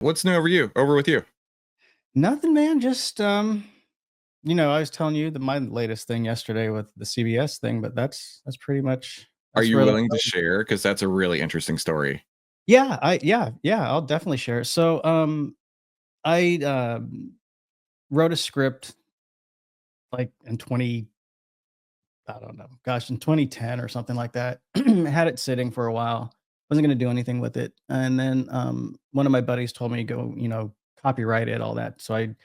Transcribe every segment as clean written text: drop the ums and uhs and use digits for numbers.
What's new over with you? Nothing, man. Just I was telling you that my latest thing yesterday with the CBS thing, but that's pretty much Are that's you really willing to share? Because that's a really interesting story. yeah, I'll definitely share. So I wrote a script like in 20 I don't know, gosh, in 2010 or something like that. Had it sitting for a while. Wasn't gonna do anything with it. And then one of my buddies told me go, copyright it, all that. So I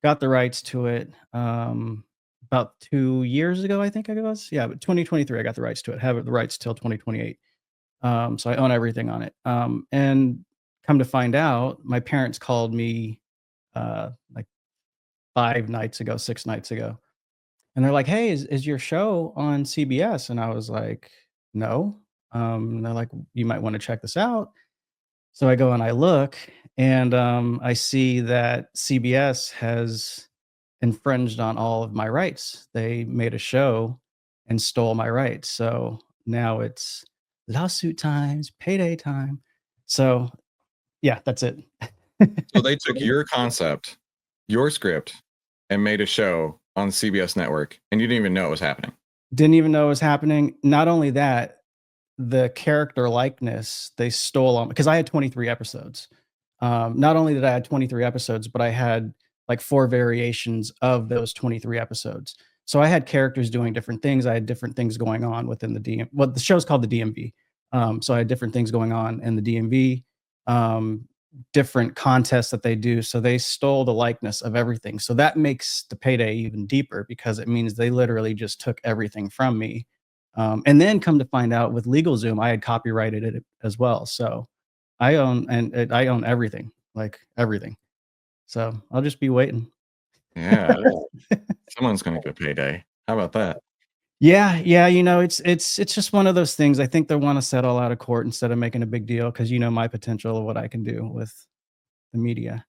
got the rights to it, about 2 years ago, I think it was. Yeah, but 2023, I got the rights to it. Have the rights till 2028. So I own everything on it. And come to find out, my parents called me, like 5 nights ago, 6 nights ago, and they're like, "Hey, is your show on CBS?" And I was like, "No." And they're like, "You might wanna check this out." So I go and I look, and, I see that CBS has infringed on all of my rights. They made a show and stole my rights. So now it's lawsuit times, payday time. So yeah, that's it. So they took your concept, your script, and made a show on CBS network, and you didn't even know it was happening. Didn't even know it was happening. Not only that, the character likeness they stole on because I had 23 episodes. Not only did I have 23 episodes, but I had like 4 variations of those 23 episodes. So I had characters doing different things. I had different things going on within the DM. Well, the show's called the DMV. So I had different things going on in the DMV, um, different contests that they do. So they stole the likeness of everything. So that makes the payday even deeper because it means they literally just took everything from me. And then come to find out with LegalZoom, I had copyrighted it as well. So I own everything, like everything. So I'll just be waiting. Yeah, someone's gonna get a payday. How about that? Yeah, yeah, it's just one of those things. I think they wanna settle out of court instead of making a big deal because you know my potential of what I can do with the media.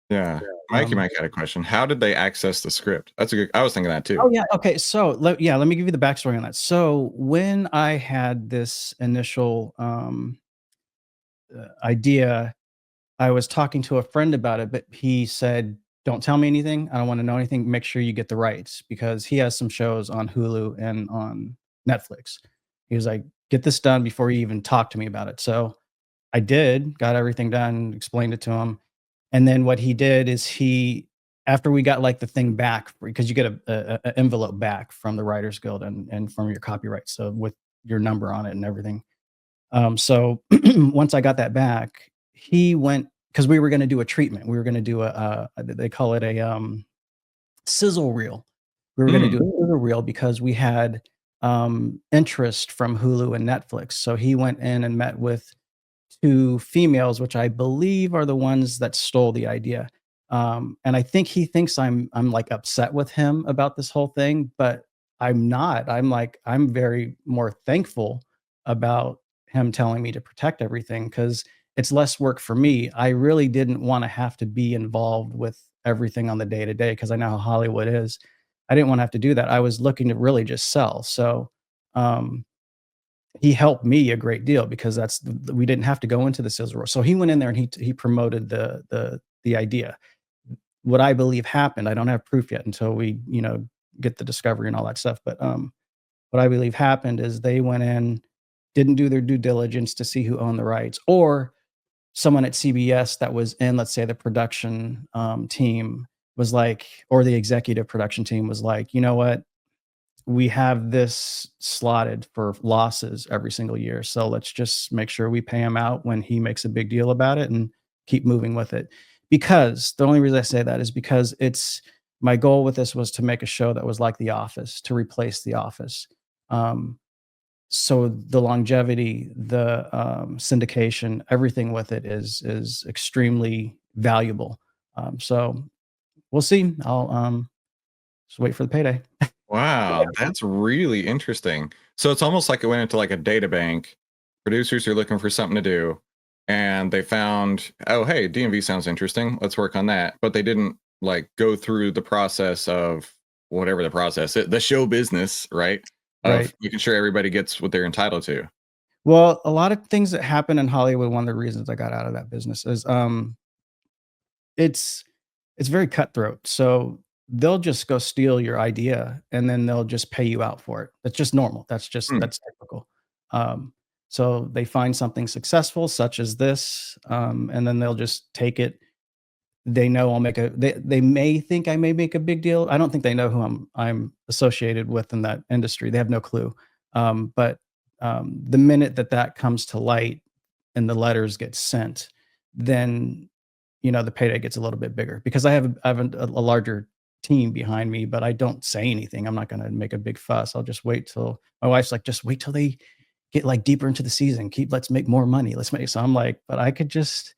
Yeah. Um Mike had a question. How did they access the script? That's a good I was thinking that too. Oh, yeah, okay, so let me give you the backstory on that. So, when I had this initial, idea, I was talking to a friend about it, but he said, "Don't tell me anything. I don't wanna know anything. Make sure you get the rights," because he has some shows on Hulu and on Netflix. He was like, "Get this done before you even talk to me about it." So, I did, got everything done, explained it to him, and then what he did is he after we got, like, the thing back because you get a envelope back from the Writers Guild and from your copyright, so with your number on it and everything. So once I got that back, he went because we were gonna do a treatment. We were gonna do they call it a, sizzle reel. We were gonna Mm, do a sizzle reel because we had, interest from Hulu and Netflix. So he went in and met with 2 females, which I believe are the ones that stole the idea. And I think he thinks I'm, like, upset with him about this whole thing, but I'm not. I'm very more thankful about him telling me to protect everything because it's less work for me. I really didn't wanna have to be involved with everything on the day to day because I know how Hollywood is. I didn't wanna have to do that. I was looking to really just sell. So, um he helped me a great deal because we didn't have to go into the sales role. So he went in there and he promoted the idea. What I believe happened, I don't have proof yet until we, get the discovery and all that stuff. But what I believe happened is they went in, didn't do their due diligence to see who owned the rights, or someone at CBS that was in, let's say, the production team was like, or the executive production team was like, you know what? We have this slotted for losses every single year. So let's just make sure we pay him out when he makes a big deal about it and keep moving with it. Because the only reason I say that is because it's my goal with this was to make a show that was like The Office, to replace The Office. Um, so the longevity, the syndication, everything with it is extremely valuable. So we'll see. I'll just wait for the payday. wow, that's really interesting. So it's almost like it went into like a data bank. Producers are looking for something to do, and they found, oh, hey, DMV sounds interesting. Let's work on that. But they didn't like go through the process of whatever the process is, the show business, right? Of Right. making sure everybody gets what they're entitled to. Well, a lot of things that happen in Hollywood, one of the reasons I got out of that business is, it's it's very cutthroat. So they'll just go steal your idea and then they'll just pay you out for it. That's just normal. Hmm. That's typical. Um, so they find something successful, such as this, and then they'll just take it. They know I'll make a they may think I may make a big deal. I don't think they know who I'm associated with in that industry. They have no clue. But the minute that that comes to light and the letters get sent, then, the payday gets a little bit bigger because I have a larger team behind me, but I don't say anything. I'm not gonna make a big fuss. I'll just wait till my wife's like, "Just wait till they get, like, deeper into the season. Let's make more money. Let's make" So I'm like, "But I could just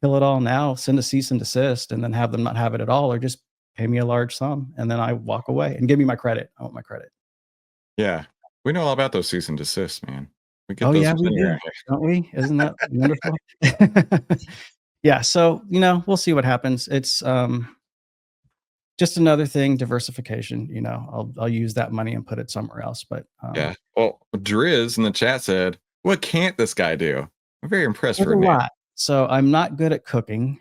kill it all now, send a cease and desist, and then have them not have it at all, or just pay me a large sum, and then I walk away and give me my credit. I want my credit." Yeah. We know all about those cease and desists, man. We get Oh, those yeah, with we any do, around here. don't we? Isn't that wonderful? Yeah, so, we'll see what happens. It's, just another thing, diversification, I'll use that money and put it somewhere else, but, Yeah. Well, Driz in the chat said, "What can't this guy do?" I'm very impressed, there's a Ferdinand. lot. So, I'm not good at cooking,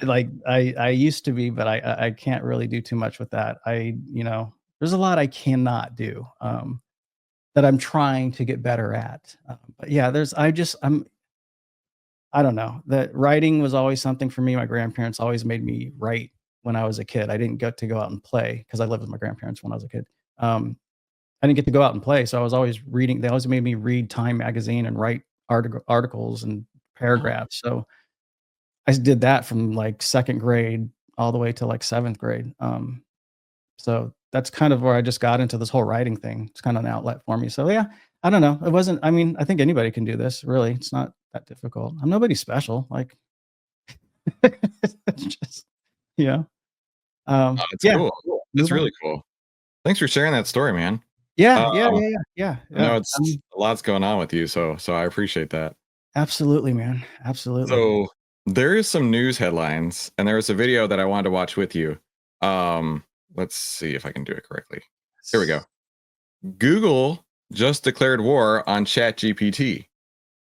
like, I used to be, but I can't really do too much with that. There's a lot I cannot do, that I'm trying to get better at, but yeah, there's I don't know, that writing was always something for me. My grandparents always made me write when I was a kid. I didn't get to go out and play because I lived with my grandparents when I was a kid. I didn't get to go out and play, so I was always reading. They always made me read Time magazine and write articles and Oh, paragraphs, so I did that from, like, 2nd grade all the way to, like, 7th grade, so that's kind of where I just got into this whole writing thing. It's kinda an outlet for me, so yeah, I don't know. It wasn't I mean, I think anybody can do this, really. It's not that difficult. I'm nobody special, like, it's just you know, that's yeah, cool. That's move on. really cool. Thanks for sharing that story, man. Yeah, yeah, Um, yeah, yeah, yeah, I know yeah, it's a lot's going on with you, so I appreciate that. absolutely, man, absolutely. So there is some news headlines, and there was a video that I wanted to watch with you. Um, let's see if I can do it correctly. Here we go. Google just declared war on ChatGPT.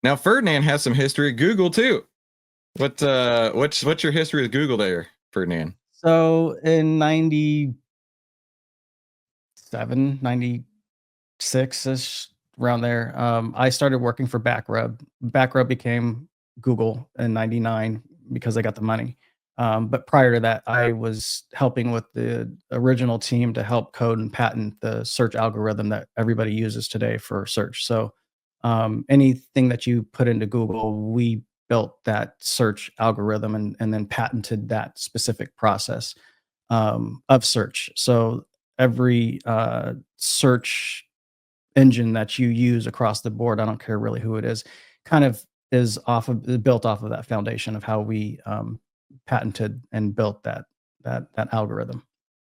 Now Ferdinand has some history at Google too. What's your history with Google there, Ferdinand? So in 97, 96 ish, around there, I started working for Backrub. Backrub became Google in 99 because I got the money. But prior to that, I was helping with the original team to help code and patent the search algorithm that everybody uses today for search. So anything that you put into Google, we built that search algorithm and then patented that specific process of search. So every search engine that you use across the board, I don't care really who it is, kind of built off of that foundation of how we patented and built that algorithm.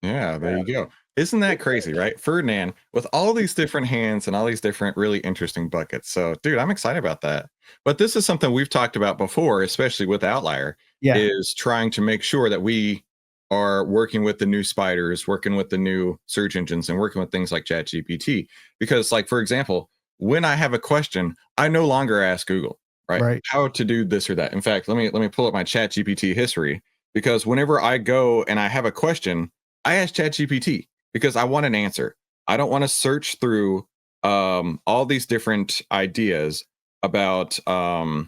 Yeah, there you go. Isn't that crazy, right? Ferdinand, with all these different hands and all these different really interesting buckets. So, dude, I'm excited about that. But this is something we've talked about before, especially with Outlier, Yeah, is trying to make sure that we are working with the new spiders, working with the new search engines, and working with things like ChatGPT. Because, like, for example, when I have a question, I no longer ask Google, right? right, How to do this or that. In fact, let me pull up my ChatGPT history because whenever I go and I have a question, I asked ChatGPT because I want an answer. I don't want to search through all these different ideas about. I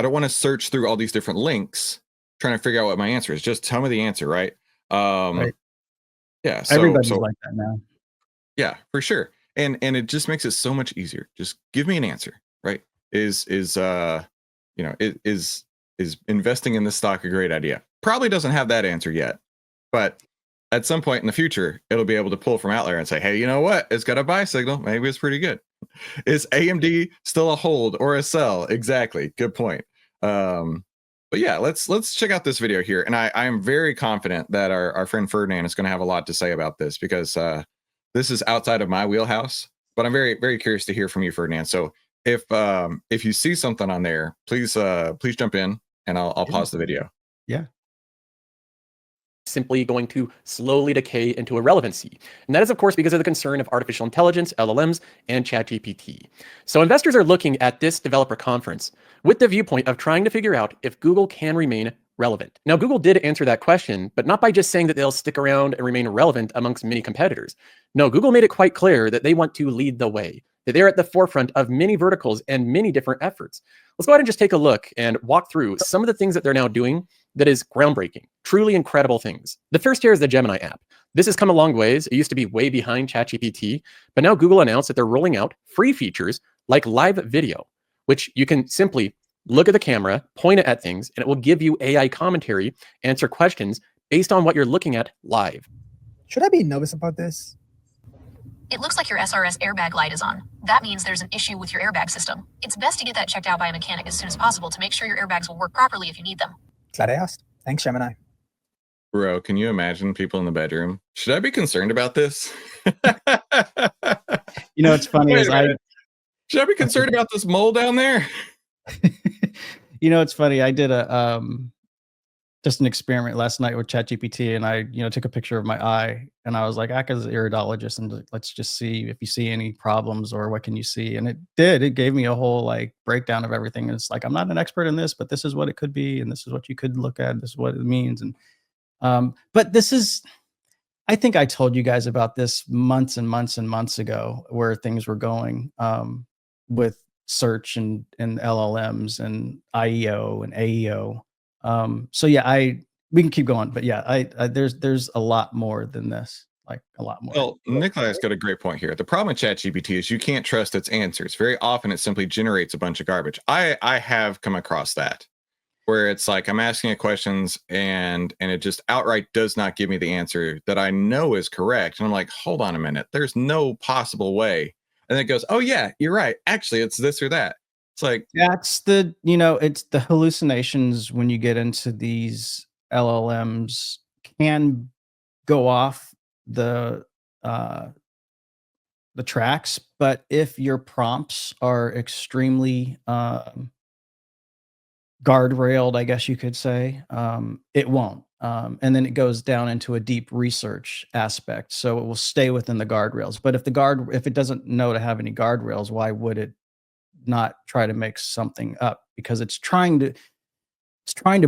don't want to search through all these different links trying to figure out what my answer is. Just tell me the answer, right? right. Um, yeah. So Everybody's so like that now. yeah, for sure. And it just makes it so much easier. Just give me an answer, right? Is is investing in this stock a great idea? Probably doesn't have that answer yet, but at some point in the future, it'll be able to pull from Outlier and say, "Hey, you know what? It's got a buy signal. Maybe it's pretty good." Is AMD still a hold or a sell? Exactly. Good point. Um, but yeah, let's check out this video here, and I am very confident that our friend Ferdinand is going to have a lot to say about this because this is outside of my wheelhouse. But I'm very curious to hear from you, Ferdinand. So if you see something on there, please jump in, and I'll Yeah, pause the video. yeah. simply going to slowly decay into irrelevancy. And that is, of course, because of the concern of artificial intelligence, LLMs, and ChatGPT. So investors are looking at this developer conference with the viewpoint of trying to figure out if Google can remain relevant. Now, Google did answer that question, but not by just saying that they'll stick around and remain relevant amongst many competitors. No, Google made it quite clear that they want to lead the way, that they're at the forefront of many verticals and many different efforts. Let's go ahead and just take a look and walk through some of the things that they're now doing that is groundbreaking, truly incredible things. The first here is the Gemini app. This has come a long ways. It used to be way behind ChatGPT, but now Google announced that they're rolling out free features like live video, which you can simply look at the camera, point it at things, and it will give you AI commentary, answer questions based on what you're looking at live. Should I be nervous about this? It looks like your SRS airbag light is on. That means there's an issue with your airbag system. It's best to get that checked out by a mechanic as soon as possible to make sure your airbags will work properly if you need them. Glad I asked. Thanks, Gemini. Bro, can you imagine people in the bedroom? Should I be concerned about this? You know, it's funny is should I be concerned about this mole down there? you know, it's funny. I did a just an experiment last night with ChatGPT, and I, took a picture of my eye, and I was like, act as an iridologist, and let's just see if you see any problems or what can you see. And it did. It gave me a whole like breakdown of everything. And it's like, I'm not an expert in this, but this is what it could be, and this is what you could look at. This is what it means. And but this is, I think I told you guys about this months and months and months ago, where things were going with search and LLMs and IEO and AEO. So yeah, we can keep going, but yeah, I there's a lot more than this, like a lot more. Well, Nikolai's got a great point here. The problem with ChatGPT is you can't trust its answers. Very often it simply generates a bunch of garbage. I have come across that, where it's like I'm asking it questions and it just outright does not give me the answer that I know is correct. And I'm like, hold on a minute, there's no possible way. And then it goes, oh yeah, you're right. Actually, it's this or that. It's like, that's the, it's the hallucinations when you get into these LLMs can go off the tracks, but if your prompts are extremely guardrailed, I guess you could say, it won't. And then it goes down into a deep research aspect, so it will stay within the guardrails. But if it doesn't know to have any guardrails, why would it not try to make something up? Because it's trying to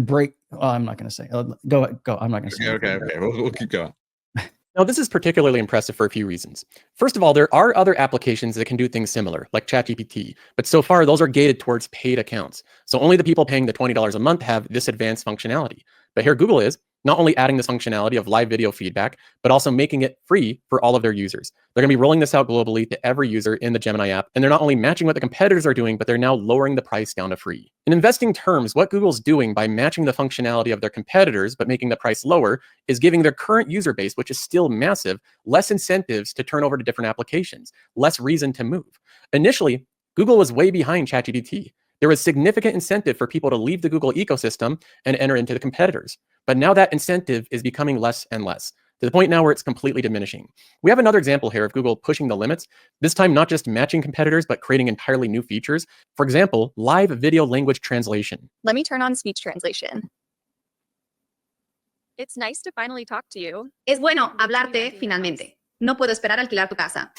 break. Oh, I'm not going to say. Go. I'm not going to say. Okay. We'll keep going. Now, this is particularly impressive for a few reasons. First of all, there are other applications that can do things similar, like ChatGPT, but so far those are gated towards paid accounts. So only the people paying the $20 a month have this advanced functionality. But here Google is not only adding this functionality of live video feedback, but also making it free for all of their users. They're going to be rolling this out globally to every user in the Gemini app, and they're not only matching what the competitors are doing, but they're now lowering the price down to free. In investing terms, what Google's doing by matching the functionality of their competitors, but making the price lower, is giving their current user base, which is still massive, less incentives to turn over to different applications, less reason to move. Initially, Google was way behind ChatGPT. There was significant incentive for people to leave the Google ecosystem and enter into the competitors. But now that incentive is becoming less and less, to the point now where it's completely diminishing. We have another example here of Google pushing the limits, this time not just matching competitors, but creating entirely new features. For example, live video language translation. Let me turn on speech translation. It's nice to finally talk to you. Es bueno hablarte finalmente. No puedo esperar a alquilar tu casa.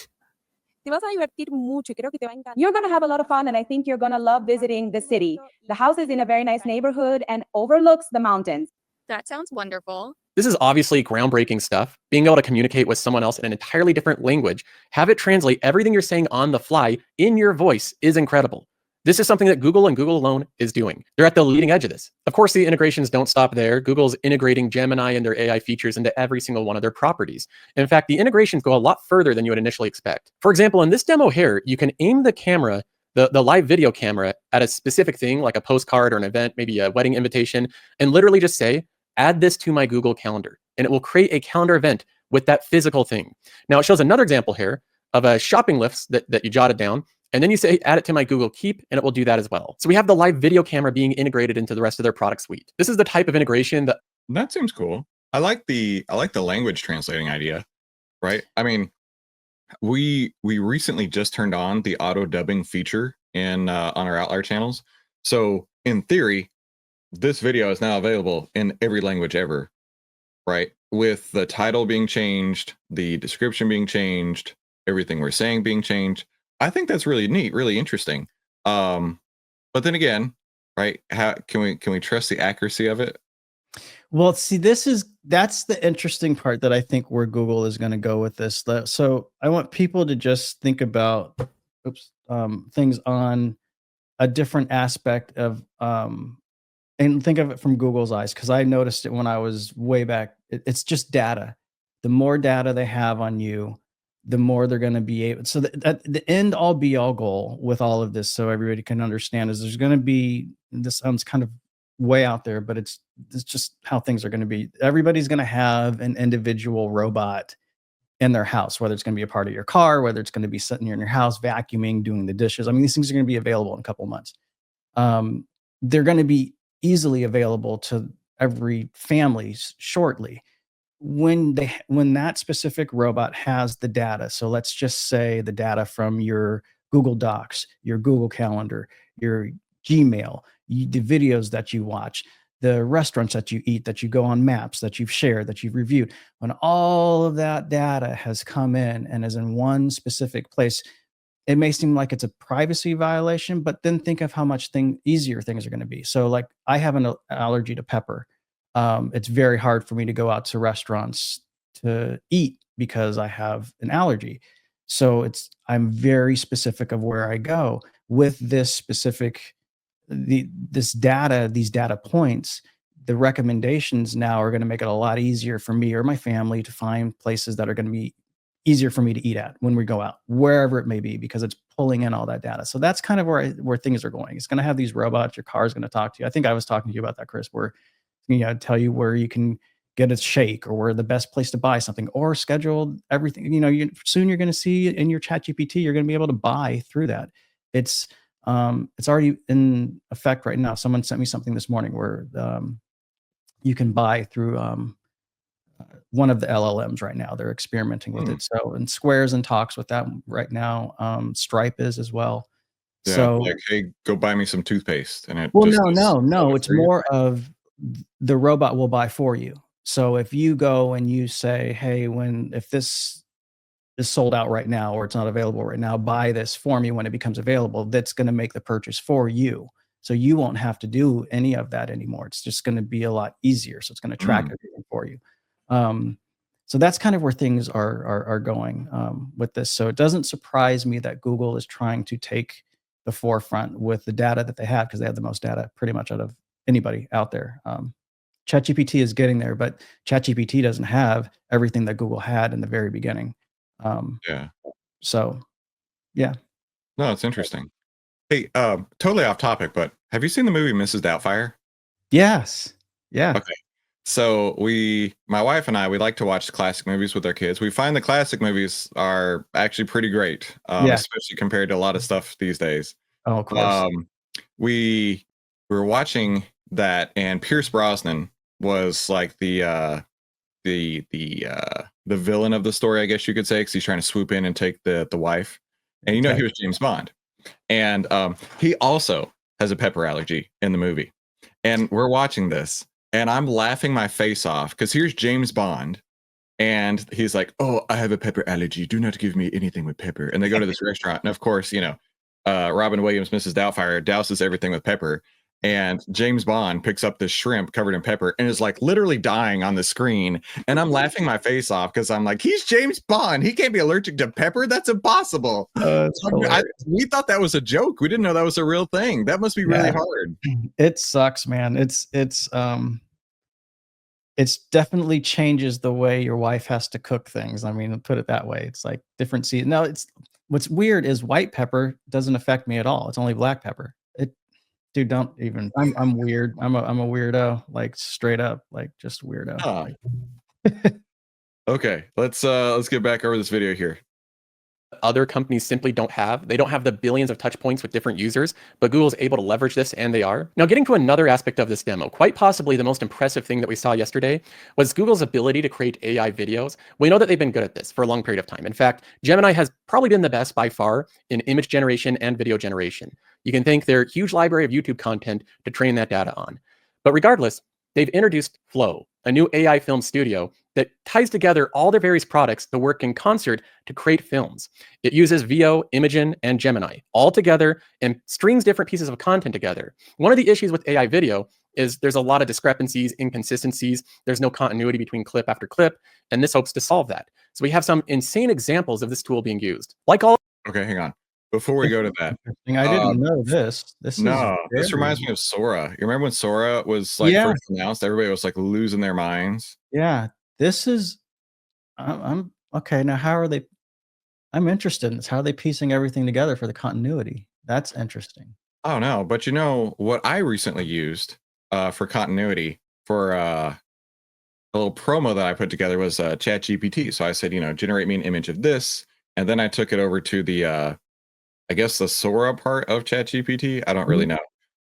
Te vas a divertir mucho y creo que te va a encantar. You're going to have a lot of fun, and I think you're going to love visiting the city. The house is in a very nice neighborhood and overlooks the mountains. That sounds wonderful. This is obviously groundbreaking stuff. Being able to communicate with someone else in an entirely different language, have it translate everything you're saying on the fly in your voice is incredible. This is something that Google and Google alone is doing. They're at the leading edge of this. Of course, the integrations don't stop there. Google's integrating Gemini and their AI features into every single one of their properties. In fact, the integrations go a lot further than you would initially expect. For example, in this demo here, you can aim the camera, the live video camera, at a specific thing like a postcard or an event, maybe a wedding invitation, and literally just say, add this to my Google Calendar, and it will create a calendar event with that physical thing. Now, it shows another example here of a shopping list that you jotted down, and then you say, add it to my Google Keep, and it will do that as well. So we have the live video camera being integrated into the rest of their product suite. This is the type of integration that seems cool. I like the language translating idea, right? I mean, we recently just turned on the auto dubbing feature on our Outlier channels. So in theory, this video is now available in every language ever, right? With the title being changed, the description being changed, everything we're saying being changed. I think that's really neat, really interesting. But then again, right? How can we trust the accuracy of it? Well, see, that's the interesting part that I think where Google is going to go with this. So I want people to just think about, things on a different aspect of, and think of it from Google's eyes, because I noticed it when I was way back. It's just data. The more data they have on you, the more they're going to be able. So the end all be all goal with all of this, so everybody can understand, is there's going to be. This sounds kind of way out there, but it's just how things are going to be. Everybody's going to have an individual robot in their house, whether it's going to be a part of your car, whether it's going to be sitting in your house vacuuming, doing the dishes. I mean, these things are going to be available in a couple of months. They're going to be easily available to every family shortly when that specific robot has the data. So let's just say the data from your Google Docs, your Google Calendar, your Gmail, the videos that you watch, the restaurants that you eat, that you go on maps, that you've shared, that you've reviewed. When all of that data has come in and is in one specific place, it may seem like it's a privacy violation, but then think of how much easier things are going to be. So, like, I have an allergy to pepper. It's very hard for me to go out to restaurants to eat because I have an allergy. So I'm very specific of where I go with this specific these data points. The recommendations now are going to make it a lot easier for me or my family to find places that are going to be easier for me to eat at when we go out, wherever it may be, because it's pulling in all that data. So that's kind of where things are going. It's going to have these robots. Your car is going to talk to you. I think I was talking to you about that, Chris, where tell you where you can get a shake, or where the best place to buy something, or schedule everything. Soon you're going to see in your ChatGPT, you're going to be able to buy through that. It's already in effect right now. Someone sent me something this morning where you can buy through one of the LLMs right now. They're experimenting with it. So, and Square's in talks with that right now. Stripe is as well. Yeah, So, like, hey, go buy me some toothpaste, and it well, just no. It's for you. more of the robot will buy for you. So if you go and you say, hey, if this is sold out right now, or it's not available right now, buy this for me when it becomes available, that's going to make the purchase for you. So you won't have to do any of that anymore. It's just going to be a lot easier. So it's going to track everything for you. So that's kind of where things are going with this. So it doesn't surprise me that Google is trying to take the forefront with the data that they have, because they have the most data pretty much out of anybody out there. ChatGPT is getting there, but ChatGPT doesn't have everything that Google had in the very beginning. Yeah. So, yeah. No, it's interesting. Hey, totally off topic, but have you seen the movie Mrs. Doubtfire? Yes. Yeah. Okay. So my wife and I, we like to watch classic movies with our kids. We find the classic movies are actually pretty great, Yeah. especially compared to a lot of stuff these days. Oh, of course. We were watching that, and Pierce Brosnan was like the villain of the story, I guess you could say, because he's trying to swoop in and take the wife. And he was James Bond. And he also has a pepper allergy in the movie. And we're watching this, and I'm laughing my face off, because here's James Bond, and he's like, "Oh, I have a pepper allergy. Do not give me anything with pepper." And they go to this restaurant, and of course, Robin Williams, Mrs. Doubtfire, douses everything with pepper. And James Bond picks up this shrimp covered in pepper and is like literally dying on the screen. And I'm laughing my face off, because I'm like, he's James Bond. He can't be allergic to pepper. That's impossible. We thought that was a joke. We didn't know that was a real thing. That must be really hard. It sucks, man. It's definitely changes the way your wife has to cook things. I mean, put it that way. It's like different season. No, what's weird is white pepper doesn't affect me at all. It's only black pepper. Dude, don't even. I'm weird. I'm a weirdo, like straight up, like just weirdo. Okay, let's get back over this video here. Other companies simply don't have. They don't have the billions of touch points with different users, but Google's able to leverage this, and they are. Now, getting to another aspect of this demo, quite possibly the most impressive thing that we saw yesterday was Google's ability to create AI videos. We know that they've been good at this for a long period of time. In fact, Gemini has probably been the best by far in image generation and video generation. You can thank their huge library of YouTube content to train that data on. But regardless, they've introduced Flow, a new AI film studio that ties together all their various products to work in concert to create films. It uses VO, Imagen, and Gemini all together and strings different pieces of content together. One of the issues with AI video is there's a lot of discrepancies, inconsistencies. There's no continuity between clip after clip, and this hopes to solve that. So we have some insane examples of this tool being used. Like all Okay, hang on. Before we go to that, Interesting. I didn't know this. This is no, this very, reminds me of Sora. You remember when Sora was like yeah, first announced? Everybody was like losing their minds. yeah. This is I'm okay. Now, how are they? I'm interested in this. How are they piecing everything together for the continuity? That's interesting. Oh no, but you know what I recently used for continuity for a little promo that I put together was ChatGPT. So I said, you know, generate me an image of this, and then I took it over to the I guess the Sora part of ChatGPT. I don't really know.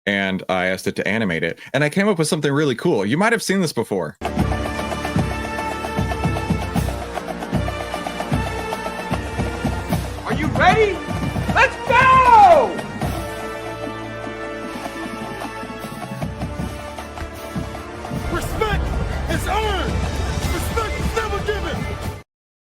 And I asked it to animate it, and I came up with something really cool. You might have seen this before. Are you ready? Let's go! Respect is earned. Respect is never given.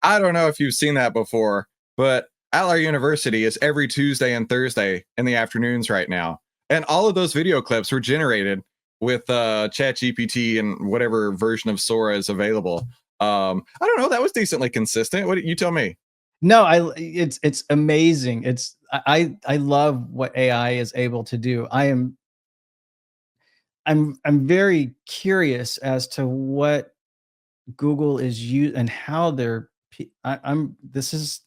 I don't know if you've seen that before, but Our University is every Tuesday and Thursday in the afternoons right now. And all of those video clips were generated with ChatGPT and whatever version of Sora is available. I don't know. That was decently consistent. What you tell me? No, it's amazing. I love what AI is able to do. I'm very curious as to what Google is and how they're I'm this is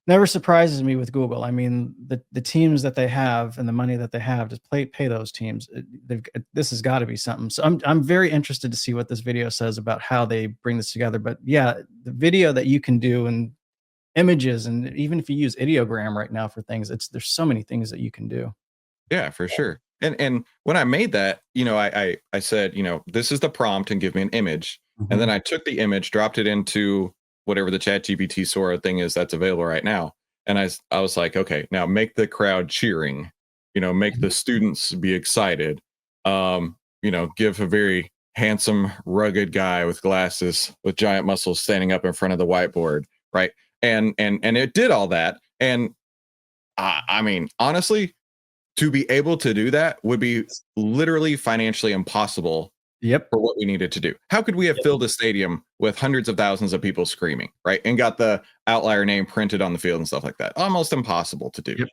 never surprises me with Google. I mean, the teams that they have and the money that they have to pay those teams. This has got to be something. So I'm very interested to see what this video says about how they bring this together. But yeah, the video that you can do and images, and even if you use ideogram right now for things, there's so many things that you can do. Yeah, for sure. And when I made that, you know, I said, you know, this is the prompt and give me an image. And then I took the image, dropped it into whatever the ChatGPT Sora thing is that's available right now. And I was like, okay, now make the crowd cheering, you know, make the students be excited. You know, give a very handsome, rugged guy with glasses with giant muscles standing up in front of the whiteboard, right? And it did all that. And I mean, honestly, to be able to do that would be literally financially impossible Yep. for what we needed to do. How could we have filled a stadium with hundreds of thousands of people screaming, right? And got the outlier name printed on the field and stuff like that? Almost impossible to do. Yep.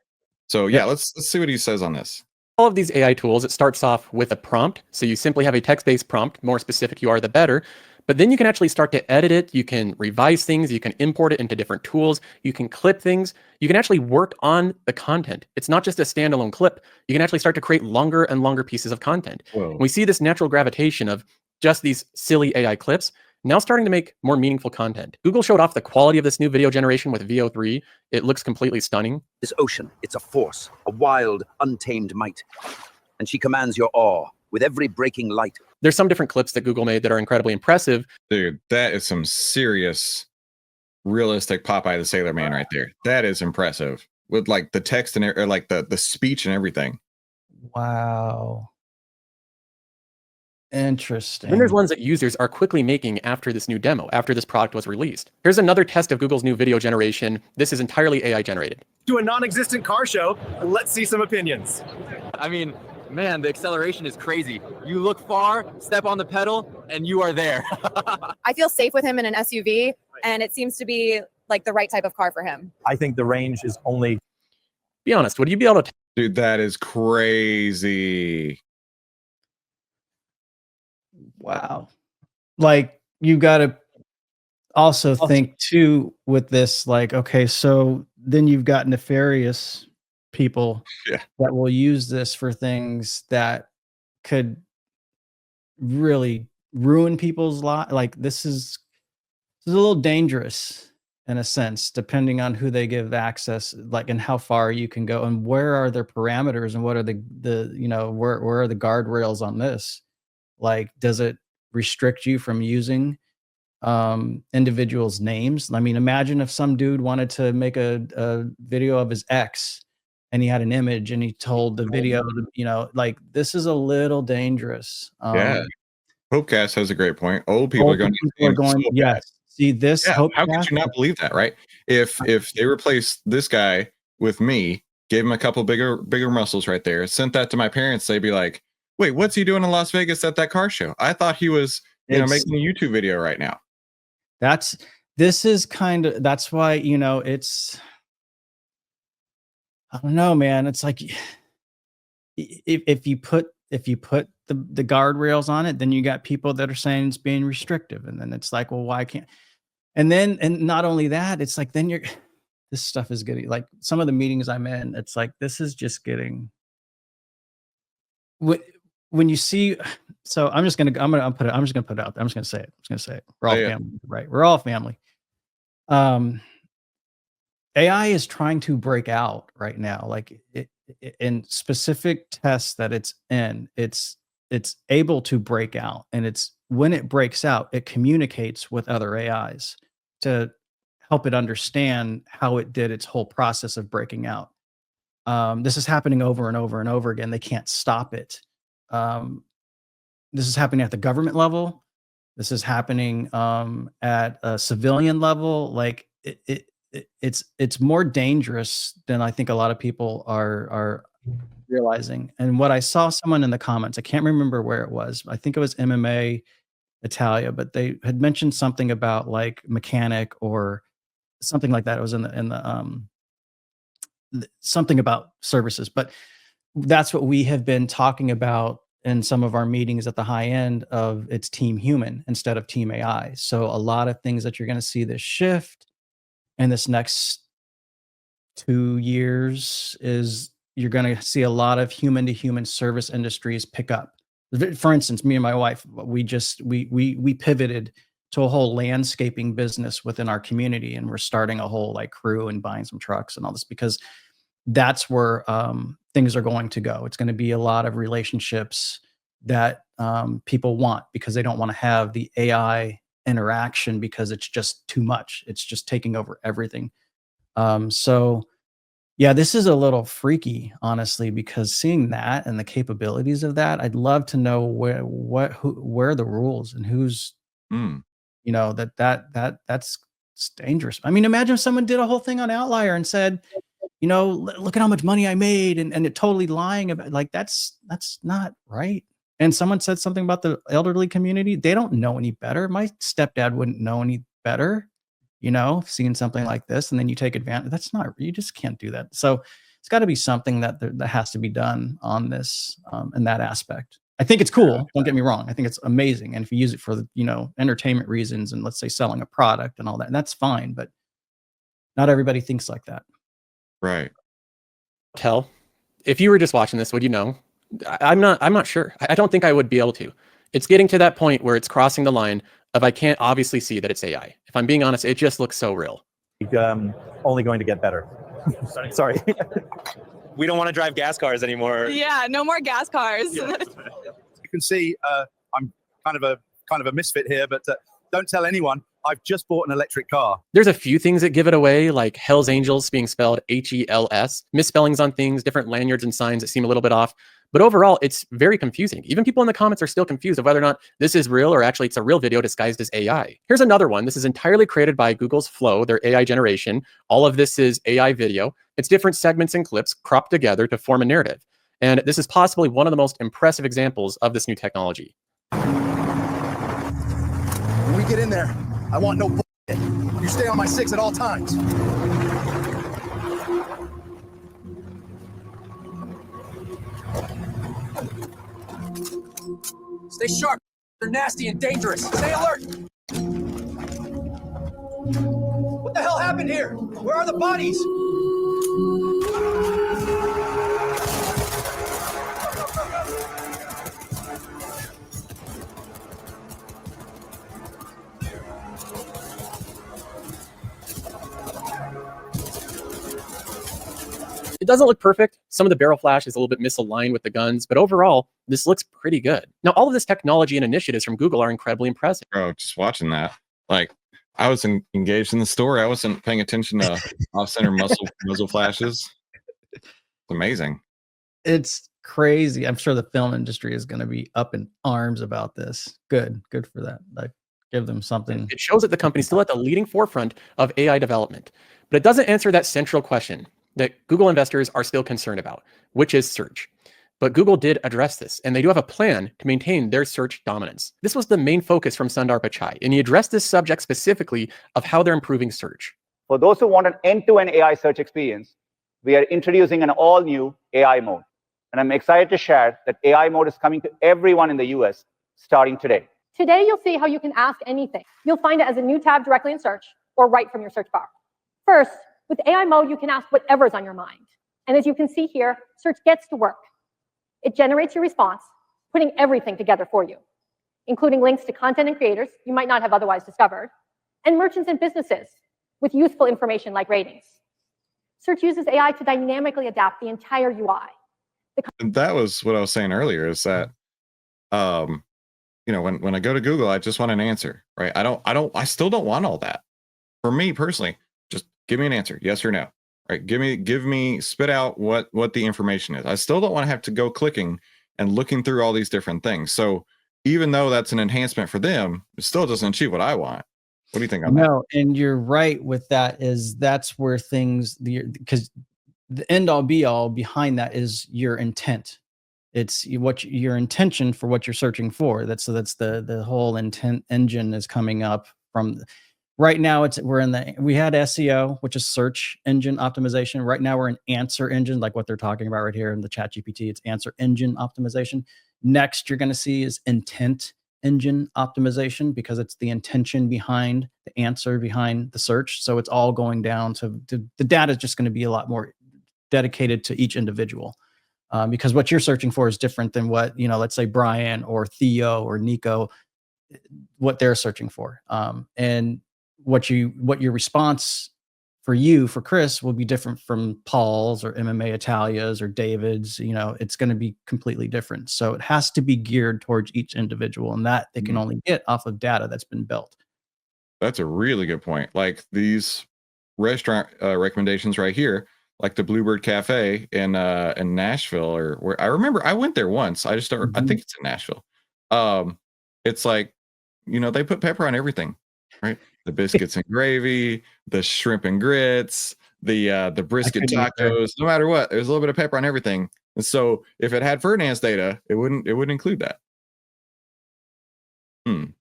So yeah, let's see what he says on this. all of these AI tools, it starts off with a prompt. So you simply have a text-based prompt. More specific you are, the better. But then you can actually start to edit it. You can revise things. You can import it into different tools. You can clip things. You can actually work on the content. It's not just a standalone clip. You can actually start to create longer and longer pieces of content. Whoa. We see this natural gravitation of just these silly AI clips now starting to make more meaningful content. Google showed off the quality of this new video generation with VO3. It looks completely stunning. This ocean, it's a force, a wild, untamed might. And she commands your awe with every breaking light. There's some different clips that Google made that are incredibly impressive. Dude, that is some serious, realistic Popeye the Sailor Man right there. That is impressive. With like the text and or like the speech and everything. Wow. Interesting. Then there's ones that users are quickly making after this new demo, after this product was released. Here's another test of Google's new video generation. This is entirely AI generated. To a non-existent car show, let's see some opinions. I mean, man, the acceleration is crazy. You look far, step on the pedal, and you are there. I feel safe with him in an SUV, and it seems to be like the right type of car for him. I think the range is only... Be honest, would you be able to... Dude, that is crazy. Wow. Like, you got to also think too with this, like, okay, so then you've got nefarious people that will use this for things that could really ruin people's lives. Like, this is a little dangerous in a sense, depending on who they give access, like, and how far you can go and where are their parameters and what are the you know, where are the guardrails on this? Like, does it restrict you from using individuals' names? I mean, imagine if some dude wanted to make a video of his ex and he had an image and he told the video, you know, like, this is a little dangerous. Yeah. Hopecast has a great point. Old people are Older going people are going, so bad. yes. See this Yeah, how could Hopecast? you not believe that, right? If they replaced this guy with me, gave him a couple bigger muscles right there, sent that to my parents, they'd be like, "Wait, what's he doing in Las Vegas at that car show? I thought he was, It's making a YouTube video right now." this is kind of that's why, it's I don't know, man. It's like if you put the guardrails on it, then you got people that are saying it's being restrictive, and then it's like, well, why can't? And not only that, it's like then you're this stuff is getting like some of the meetings I'm in. It's like this is just getting when you see. So I'm just gonna put it. I'm just gonna put it out there. I'm just gonna say it. I'm just gonna say it. We're all Yeah. family, right? We're all family. AI is trying to break out right now. Like in specific tests that it's in, it's able to break out, and it's when it breaks out, it communicates with other AIs to help it understand how it did its whole process of breaking out. This is happening over and over and over again. They can't stop it. Um, this is happening at the government level. This is happening at a civilian level. Like it's more dangerous than I think a lot of people are realizing. And what I saw someone in the comments, I can't remember where it was. I think it was MMA Italia, but they had mentioned something about like mechanic or something like that. It was in the something about services, but that's what we have been talking about in some of our meetings at the high end of it's team human instead of team AI. So a lot of things that you're going to see this shift in this next 2 years is you're going to see a lot of human to human service industries pick up. For instance, me and my wife, we pivoted to a whole landscaping business within our community, and we're starting a whole like crew and buying some trucks and all this because that's where things are going to go. It's going to be a lot of relationships that people want because they don't want to have the AI interaction because it's just too much. It's just taking over everything. So yeah, this is a little freaky, honestly, because seeing that and the capabilities of that, I'd love to know where are the rules and who's, Mm. that's dangerous. I mean, imagine if someone did a whole thing on Outlier and said, look at how much money I made and it totally lying about like that's not right. And someone said something about the elderly community. They don't know any better. My stepdad wouldn't know any better, seeing something like this. And then you take advantage. You just can't do that. So it's got to be something that has to be done on this in that aspect. I think it's cool. Don't get me wrong. I think it's amazing. And if you use it for, entertainment reasons and let's say selling a product and all that, that's fine. But not everybody thinks like that. Right. If you were just watching this, would you know? I'm not sure. I don't think I would be able to. It's getting to that point where it's crossing the line of I can't obviously see that it's AI. If I'm being honest, it just looks so real. Only going to get better. Sorry. We don't want to drive gas cars anymore. Yeah, no more gas cars. You can see I'm kind of a misfit here, but don't tell anyone. I've just bought an electric car. There's a few things that give it away, like Hell's Angels being spelled H-E-L-S, misspellings on things, different lanyards and signs that seem a little bit off. But overall, it's very confusing. Even people in the comments are still confused of whether or not this is real or actually it's a real video disguised as AI. Here's another one. This is entirely created by Google's Flow, their AI generation. All of this is AI video. It's different segments and clips cropped together to form a narrative. And this is possibly one of the most impressive examples of this new technology. When we get in there, I want no bullshit. You stay on my 6 at all times. Stay sharp. They're nasty and dangerous. Stay alert. What the hell happened here? Where are the bodies? It doesn't look perfect. Some of the barrel flash is a little bit misaligned with the guns, but overall, this looks pretty good. Now, all of this technology and initiatives from Google are incredibly impressive. Bro, just watching that, like I was engaged in the story. I wasn't paying attention to off-center muzzle flashes. It's amazing. It's crazy. I'm sure the film industry is going to be up in arms about this. Good for that. Like, give them something. It shows that the company's still at the leading forefront of AI development, but it doesn't answer that central question that Google investors are still concerned about, which is search. But Google did address this, and they do have a plan to maintain their search dominance. This was the main focus from Sundar Pichai, and he addressed this subject specifically of how they're improving search. For those who want an end-to-end AI search experience, we are introducing an all-new AI mode. And I'm excited to share that AI mode is coming to everyone in the US starting today. Today, you'll see how you can ask anything. You'll find it as a new tab directly in search or right from your search bar. First, with AI mode, you can ask whatever's on your mind. And as you can see here, search gets to work. It generates your response, putting everything together for you, including links to content and creators you might not have otherwise discovered, and merchants and businesses with useful information like ratings. Search uses AI to dynamically adapt the entire UI. And that was what I was saying earlier, is that when I go to Google, I just want an answer, right? I still don't want all that. For me personally, just give me an answer, yes or no. Right? Give me, spit out what the information is. I still don't want to have to go clicking and looking through all these different things. So even though that's an enhancement for them, it still doesn't achieve what I want. What do you think on that? No, and you're right with that. That's where because the end all be all behind that is your intent. It's your intention for what you're searching for. That's the whole intent engine is coming up from. Right now, we had SEO, which is search engine optimization. Right now, we're in answer engine, like what they're talking about right here in the ChatGPT. It's answer engine optimization. Next, you're going to see is intent engine optimization, because it's the intention behind the answer, behind the search. So it's all going down to the data is just going to be a lot more dedicated to each individual, because what you're searching for is different than what, let's say Brian or Theo or Nico, what they're searching for. And what your response for Chris will be different from Paul's or MMA Italia's or David's. It's going to be completely different. So it has to be geared towards each individual, and that they can only get off of data that's been built. That's a really good point. Like these restaurant recommendations right here, like the Bluebird Cafe in Nashville, or where I remember I went there once. I think it's in Nashville. It's like, they put pepper on everything, right? The biscuits and gravy, the shrimp and grits, the brisket tacos. No matter what, there's a little bit of pepper on everything. And so if it had Ferdinand's data, it wouldn't include that.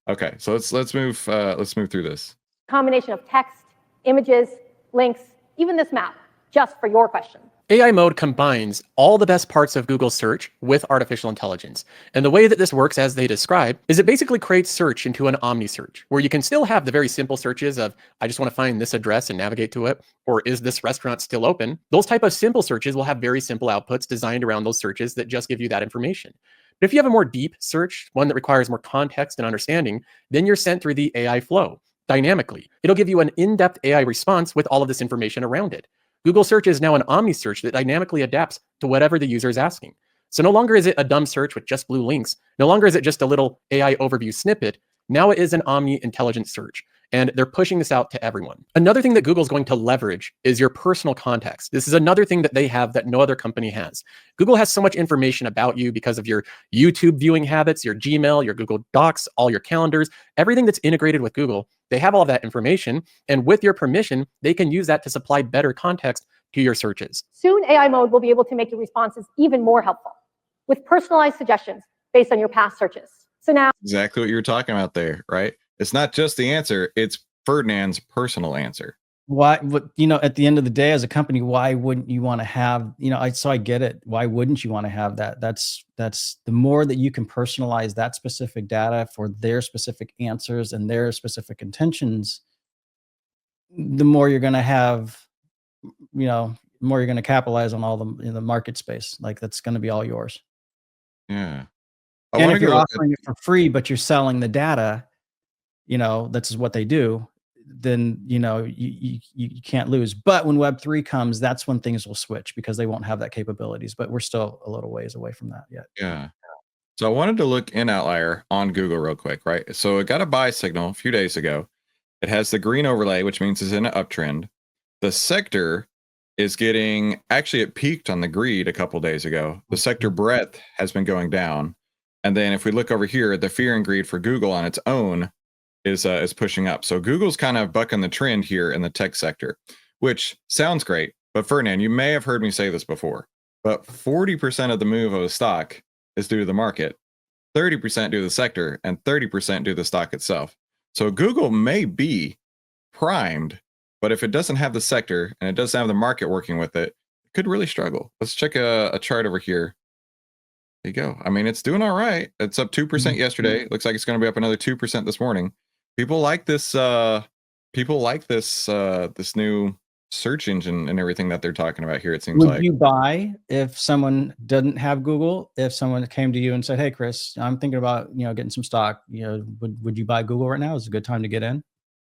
Okay, so let's move through this. Combination of text, images, links, even this map, just for your question. AI mode combines all the best parts of Google search with artificial intelligence. And the way that this works, as they describe, is it basically creates search into an omni search, where you can still have the very simple searches of, I just want to find this address and navigate to it, or is this restaurant still open? Those type of simple searches will have very simple outputs designed around those searches that just give you that information. But if you have a more deep search, one that requires more context and understanding, then you're sent through the AI flow dynamically. It'll give you an in-depth AI response with all of this information around it. Google search is now an omni search that dynamically adapts to whatever the user is asking. So no longer is it a dumb search with just blue links. No longer is it just a little AI overview snippet. Now it is an omni intelligent search. And they're pushing this out to everyone. Another thing that Google's going to leverage is your personal context. This is another thing that they have that no other company has. Google has so much information about you because of your YouTube viewing habits, your Gmail, your Google Docs, all your calendars, everything that's integrated with Google. They have all that information. And with your permission, they can use that to supply better context to your searches. Soon, AI mode will be able to make your responses even more helpful with personalized suggestions based on your past searches. So now, exactly what you were talking about there, right? It's not just the answer, it's Ferdinand's personal answer. Why, at the end of the day, as a company, why wouldn't you want to have, I get it. Why wouldn't you want to have that? That's the more that you can personalize that specific data for their specific answers and their specific intentions, the more you're going to have, more you're going to capitalize on all the market space. Like, that's going to be all yours. Yeah. And if you're offering it for free, but you're selling the data, that's what they do, then, you can't lose. But when Web3 comes, that's when things will switch, because they won't have that capabilities, but we're still a little ways away from that yet. Yeah. So I wanted to look in Outlier on Google real quick, right? So it got a buy signal a few days ago. It has the green overlay, which means it's in an uptrend. The sector is getting, actually it peaked on the greed a couple days ago. The sector breadth has been going down. And then if we look over here, the fear and greed for Google on its own is pushing up. So Google's kind of bucking the trend here in the tech sector, which sounds great. But Ferdinand, you may have heard me say this before, but 40% of the move of a stock is due to the market, 30% due to the sector, and 30% due to the stock itself. So Google may be primed, but if it doesn't have the sector and it doesn't have the market working with it, it could really struggle. Let's check a chart over here. There you go. I mean, it's doing all right. It's up 2% yesterday. Looks like it's going to be up another 2% this morning. People like this. People like this new search engine and everything that they're talking about here. It seems Would like. you buy if someone didn't have Google? If someone came to you and said, "Hey, Chris, I'm thinking about getting some stock. Would you buy Google right now? Is a good time to get in?"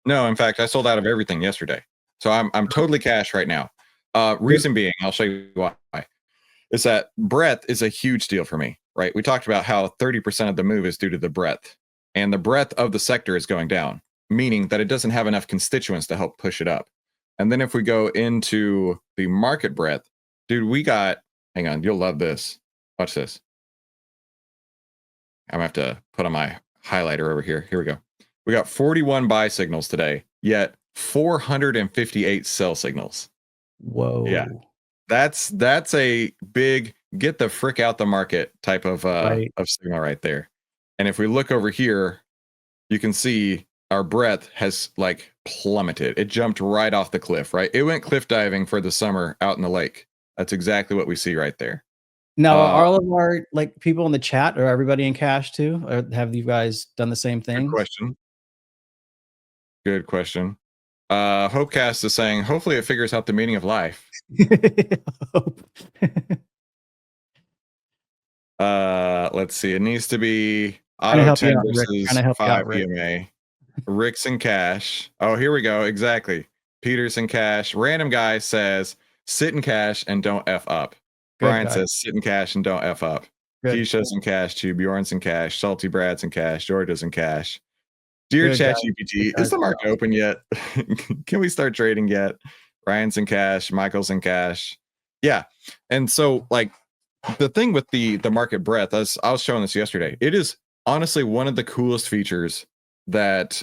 No, in fact, I sold out of everything yesterday, so I'm totally cash right now. Reason being, I'll show you why. Is that breadth is a huge deal for me, right? We talked about how 30% of the move is due to the breadth, and the breadth of the sector is going down, meaning that it doesn't have enough constituents to help push it up. And then if we go into the market breadth, dude, we got, hang on, you'll love this. Watch this. I'm gonna have to put on my highlighter over here. Here we go. We got 41 buy signals today, yet 458 sell signals. Whoa. Yeah. That's a big get the frick out the market type of signal right there. And if we look over here, you can see our breadth has like plummeted. It jumped right off the cliff, right? It went cliff diving for the summer out in the lake. That's exactly what we see right there. Now, are all of our people in the chat, or everybody in cash too? Or have you guys done the same thing? Good question. Good question. Hopecast is saying, hopefully it figures out the meaning of life. Let's see. It needs to be auto 10 versus 5 EMA. Rick's in cash. Oh, here we go. Exactly. Peter's in cash. Random guy says, sit in cash and don't F up. Good Brian guy. says, sit in cash and don't F up. Good. Keisha's in cash too. Bjorn's in cash. Salty Brad's in cash. Georgia's in cash. Dear ChatGPT, is the market open yet? Can we start trading yet? Ryan's in cash. Michael's in cash. Yeah. And so, like, the thing with the market breadth, as I was showing this yesterday, it is honestly one of the coolest features that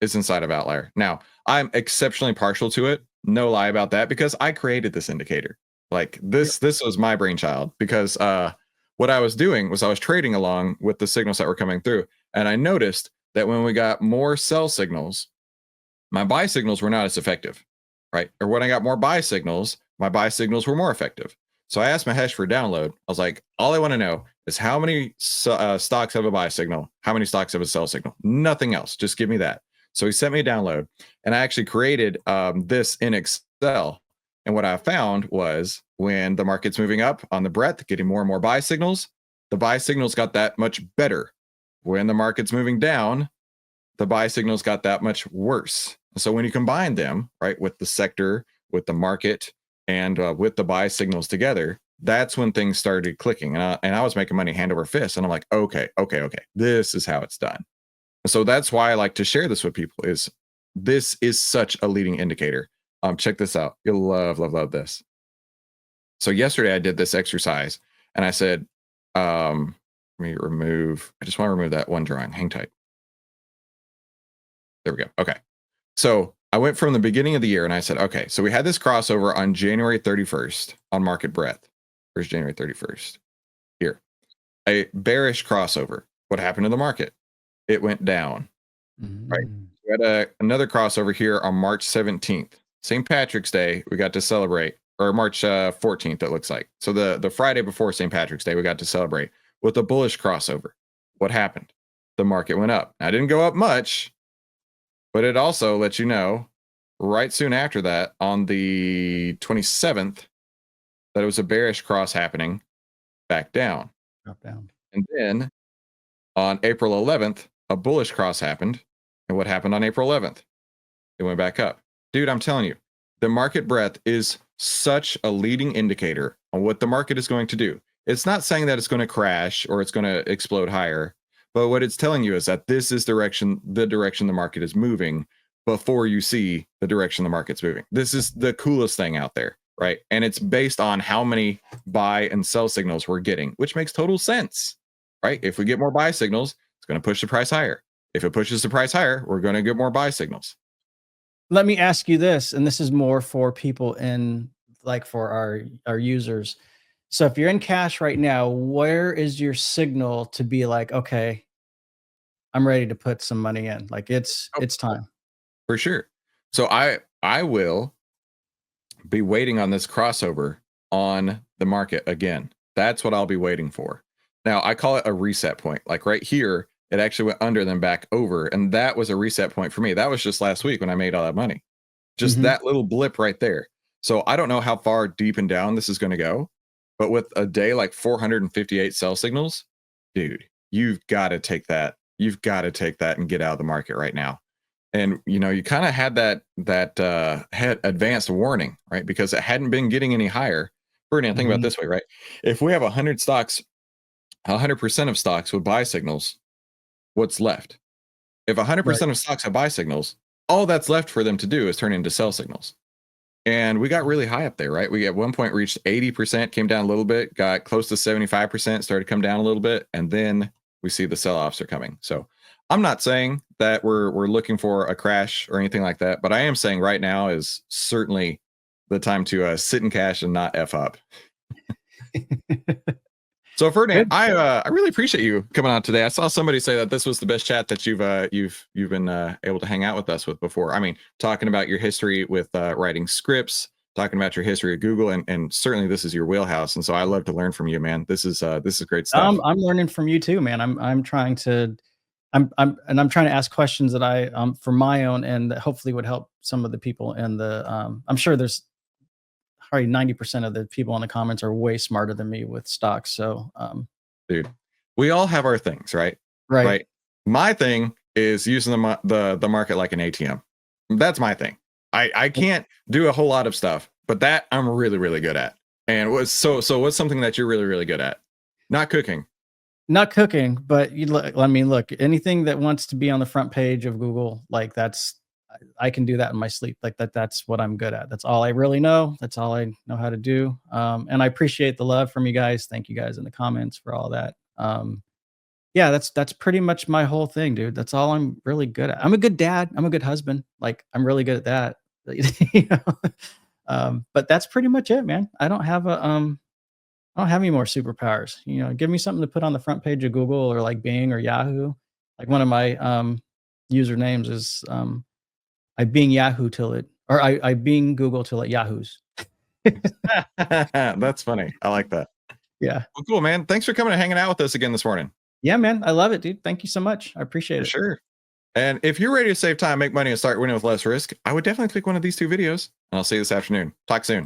is inside of Outlier. Now, I'm exceptionally partial to it. No lie about that, because I created this indicator. Like, this was my brainchild, because what I was doing was I was trading along with the signals that were coming through. And I noticed that when we got more sell signals, my buy signals were not as effective, right? Or when I got more buy signals, my buy signals were more effective. So I asked Mahesh for a download. I was like, all I want to know is how many stocks have a buy signal, how many stocks have a sell signal, nothing else. Just give me that. So he sent me a download, and I actually created this in Excel. And what I found was when the market's moving up on the breadth, getting more and more buy signals, the buy signals got that much better. When the market's moving down, the buy signals got that much worse. So when you combine them, right, with the sector, with the market, and with the buy signals together, that's when things started clicking. And I was making money hand over fist. And I'm like, okay, this is how it's done. So that's why I like to share this with people, is this is such a leading indicator. Check this out. You'll love this. So yesterday I did this exercise, and I said, let me remove, I just want to remove that one drawing. Hang tight. There we go. Okay. So I went from the beginning of the year and I said, okay, so we had this crossover on January 31st on market breadth. Where's January 31st? Here. A bearish crossover. What happened to the market? It went down. Right. We had another crossover here on March 17th. St. Patrick's Day, we got to celebrate, or March 14th, it looks like. So the Friday before St. Patrick's Day, we got to celebrate with a bullish crossover. What happened? The market went up. Now, it didn't go up much, but it also let you know right soon after that, on the 27th, that it was a bearish cross happening back down. Drop down. And then on April 11th, a bullish cross happened. And what happened on April 11th? It went back up. Dude, I'm telling you, the market breadth is such a leading indicator on what the market is going to do. It's not saying that it's going to crash or it's going to explode higher, but what it's telling you is that this is the direction the market is moving before you see the direction the market's moving. This is the coolest thing out there, right? And it's based on how many buy and sell signals we're getting, which makes total sense, right? If we get more buy signals, it's going to push the price higher. If it pushes the price higher, we're going to get more buy signals. Let me ask you this, and this is more for people in, like, for our users. So if you're in cash right now, where is your signal to be like, okay, I'm ready to put some money in? Like, it's time. For sure. So I will be waiting on this crossover on the market again. That's what I'll be waiting for. Now, I call it a reset point. Like right here, it actually went under then back over, and that was a reset point for me. That was just last week when I made all that money. Just that little blip right there. So I don't know how far deep and down this is going to go, but with a day like 458 sell signals, dude, you've got to take that. You've got to take that and get out of the market right now. And you know, you kind of had that had advanced warning, right? Because it hadn't been getting any higher. Ferdinand, think about it this way, right? If we have 100 stocks, 100% of stocks with buy signals, what's left? If 100% of stocks have buy signals, all that's left for them to do is turn into sell signals. And we got really high up there, right? We at one point reached 80%, came down a little bit, got close to 75%, started to come down a little bit, and then we see the sell-offs are coming. So I'm not saying that we're looking for a crash or anything like that, but I am saying right now is certainly the time to sit in cash and not F up. So Ferdinand, I really appreciate you coming on today. I saw somebody say that this was the best chat that you've been able to hang out with us with before. I mean, talking about your history with writing scripts, talking about your history of Google, and certainly this is your wheelhouse. And so I love to learn from you, man. This is great stuff. I'm learning from you too, man. I'm trying to ask questions that I for my own end that hopefully would help some of the people in the I'm sure there's probably 90% of the people in the comments are way smarter than me with stocks. So dude, we all have our things, right? Right. My thing is using the market like an ATM. That's my thing. I can't do a whole lot of stuff, but that I'm really, really good at. And what's something that you're really, really good at? Not cooking, but look, anything that wants to be on the front page of Google, like I can do that in my sleep. Like that's what I'm good at. That's all I really know. That's all I know how to do. And I appreciate the love from you guys. Thank you guys in the comments for all that. Yeah, that's pretty much my whole thing, dude. That's all I'm really good at. I'm a good dad. I'm a good husband. Like I'm really good at that. You know? But that's pretty much it, man. I don't have any more superpowers. You know, give me something to put on the front page of Google or like Bing or Yahoo. Like one of my usernames is I Bing Yahoo till it, or I Bing Google till it Yahoos. That's funny. I like that. Yeah. Well, cool, man. Thanks for coming and hanging out with us again this morning. Yeah, man. I love it, dude. Thank you so much. I appreciate it. Sure. And if you're ready to save time, make money, and start winning with less risk, I would definitely click one of these two videos. And I'll see you this afternoon. Talk soon.